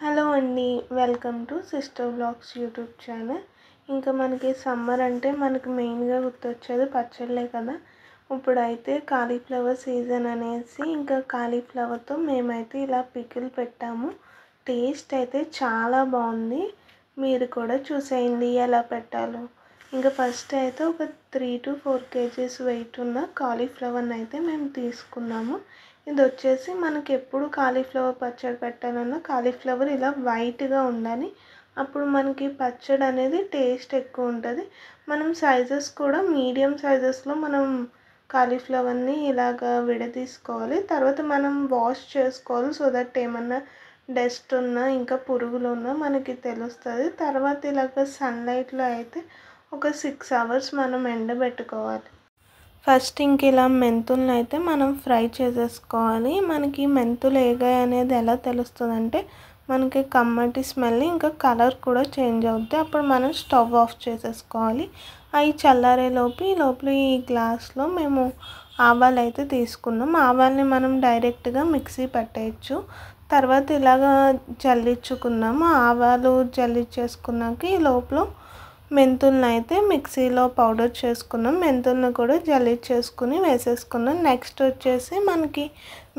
Hello అండి, welcome to sister blogs YouTube channel. ఇంకా మనకి సమ్మర్ అంటే మనకి మెయిన్గా గుర్తొచ్చేది పచ్చళ్ళే కదా. ఇప్పుడైతే కాలీఫ్లవర్ సీజన్ అనేసి ఇంకా కాలీఫ్లవర్తో మేమైతే ఇలా పికిల్ పెట్టాము. టేస్ట్ అయితే చాలా బాగుంది. మీరు కూడా చూసేయండి ఎలా పెట్టాలో. ఇంకా ఫస్ట్ అయితే ఒక 3 to 4 kgs వెయిట్ ఉన్న కాలీఫ్లవర్ని అయితే మేము తీసుకున్నాము. ఇది వచ్చేసి మనకి ఎప్పుడు కాలీఫ్లవర్ పచ్చడి పెట్టాలన్నా కాలీఫ్లవర్ ఇలా వైట్గా ఉండాలి. అప్పుడు మనకి పచ్చడి అనేది టేస్ట్ ఎక్కువ ఉంటుంది. మనం సైజెస్ కూడా మీడియం సైజెస్లో మనం కాలీఫ్లవర్ని ఇలాగ విడదీసుకోవాలి. తర్వాత మనం వాష్ చేసుకోవాలి. సో దట్ ఏమన్నా డస్ట్ ఉన్నా ఇంకా పురుగులు ఉన్నా మనకి తెలుస్తుంది. తర్వాత ఇలాగ సన్లైట్లో అయితే ఒక 6 hours మనం ఎండబెట్టుకోవాలి. ఫస్ట్ ఇంక ఇలా మెంతులను అయితే మనం ఫ్రై చేసేసుకోవాలి. మనకి మెంతులు ఏగాయి అనేది ఎలా తెలుస్తుందంటే మనకి కమ్మటి స్మెల్ ఇంకా కలర్ కూడా చేంజ్ అవుతుంది. అప్పుడు మనం స్టవ్ ఆఫ్ చేసేసుకోవాలి. అవి చల్లారేలోపు ఈ గ్లాస్లో మేము ఆవాలు అయితే తీసుకున్నాం. ఆవాల్ని మనం డైరెక్ట్గా మిక్సీ పట్టేయచ్చు. తర్వాత ఇలాగా జల్లించుకున్నాము. ఆవాలు జల్లించేసుకున్నాక ఈ లోపల మెంతులను అయితే మిక్సీలో పౌడర్ చేసుకున్నాం. మెంతులను కూడా జల్లించేసుకుని వేసేసుకున్నాం. నెక్స్ట్ వచ్చేసి మనకి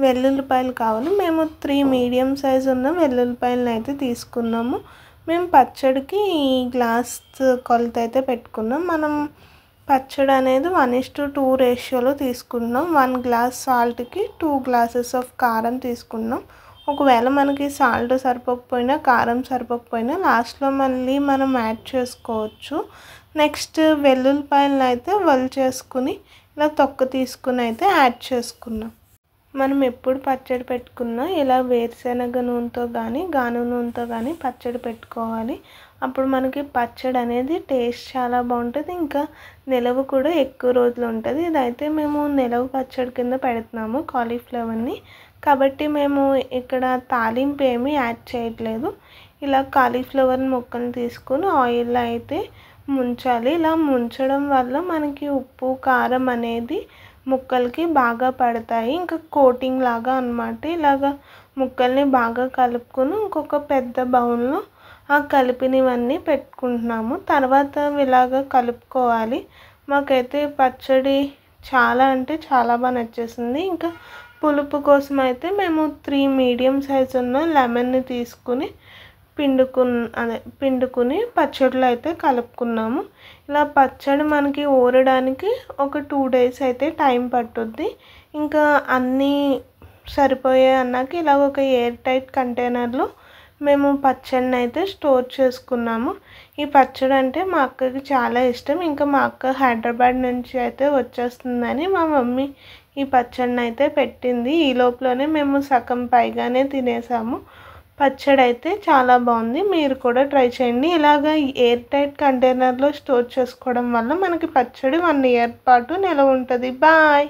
వెల్లుల్లిపాయలు కావాలి. మేము 3 మీడియం సైజు ఉన్న వెల్లుల్లిపాయలను అయితే తీసుకున్నాము. మేము పచ్చడికి ఈ గ్లాస్ కొలత అయితే పెట్టుకున్నాం. మనం పచ్చడి అనేది 1:2 రేషియోలో తీసుకున్నాం. 1 గ్లాస్ సాల్ట్కి 2 glasses ఆఫ్ కారం తీసుకున్నాం. ఒకవేళ మనకి సాల్ట్ సరిపోకపోయినా కారం సరిపోకపోయినా లాస్ట్లో మళ్ళీ మనం యాడ్ చేసుకోవచ్చు. నెక్స్ట్ వెల్లుల్లిపాయలను అయితే చేసుకుని ఇలా తొక్క తీసుకుని అయితే యాడ్ చేసుకున్నాం. మనం ఎప్పుడు పచ్చడి పెట్టుకున్నా ఇలా వేరుశనగ నూనెతో కానీ గాను నూనెతో కానీ పచ్చడి పెట్టుకోవాలి. అప్పుడు మనకి పచ్చడి అనేది టేస్ట్ చాలా బాగుంటుంది. ఇంకా నిలవ కూడా ఎక్కువ రోజులు ఉంటుంది. ఇదైతే మేము నిలవ పచ్చడి కింద పెడుతున్నాము కాలీఫ్లవర్ని. కాబట్టి మేము ఇక్కడ తాలింపు ఏమీ యాడ్ చేయట్లేదు. ఇలా కాలీఫ్లవర్ ముక్కలు తీసుకుని ఆయిల్లో అయితే ముంచాలి. ఇలా ముంచడం వల్ల మనకి ఉప్పు కారం అనేది ముక్కలకి బాగా పడతాయి. ఇంకా కోటింగ్ లాగా అన్నమాట. ఇలాగా ముక్కల్ని బాగా కలుపుకొని ఇంకొక పెద్ద బౌల్లో ఆ కలిపినవన్నీ పెట్టుకుంటున్నాము. తర్వాత ఇలాగ కలుపుకోవాలి. మాకైతే పచ్చడి చాలా అంటే చాలా బాగా నచ్చేసింది. ఇంకా పులుపు కోసం అయితే మేము 3 మీడియం సైజు ఉన్న లెమన్ని తీసుకుని పిండుకుని పచ్చడిలో అయితే కలుపుకున్నాము. ఇలా పచ్చడి మనకి ఊరడానికి ఒక 2 days అయితే టైం పట్టుద్ది. ఇంకా అన్నీ సరిపోయాయి అన్నాక ఇలా ఒక ఎయిర్ టైట్ కంటైనర్లో మేము పచ్చడిని అయితే స్టోర్ చేసుకున్నాము. ఈ పచ్చడి అంటే మా అక్కకి చాలా ఇష్టం. ఇంకా మా అక్క హైదరాబాద్ నుంచి అయితే వచ్చేస్తుందని మా మమ్మీ ఈ పచ్చడిని అయితే పెట్టింది. ఈ లోపలనే మేము సగం పైగానే తినేసాము. పచ్చడి అయితే చాలా బాగుంది. మీరు కూడా ట్రై చేయండి. ఇలాగ ఎయిర్ టైట్ కంటైనర్లో స్టోర్ చేసుకోవడం వల్ల మనకి పచ్చడి 1 year పాటు నిలవ ఉంటుంది. బాయ్.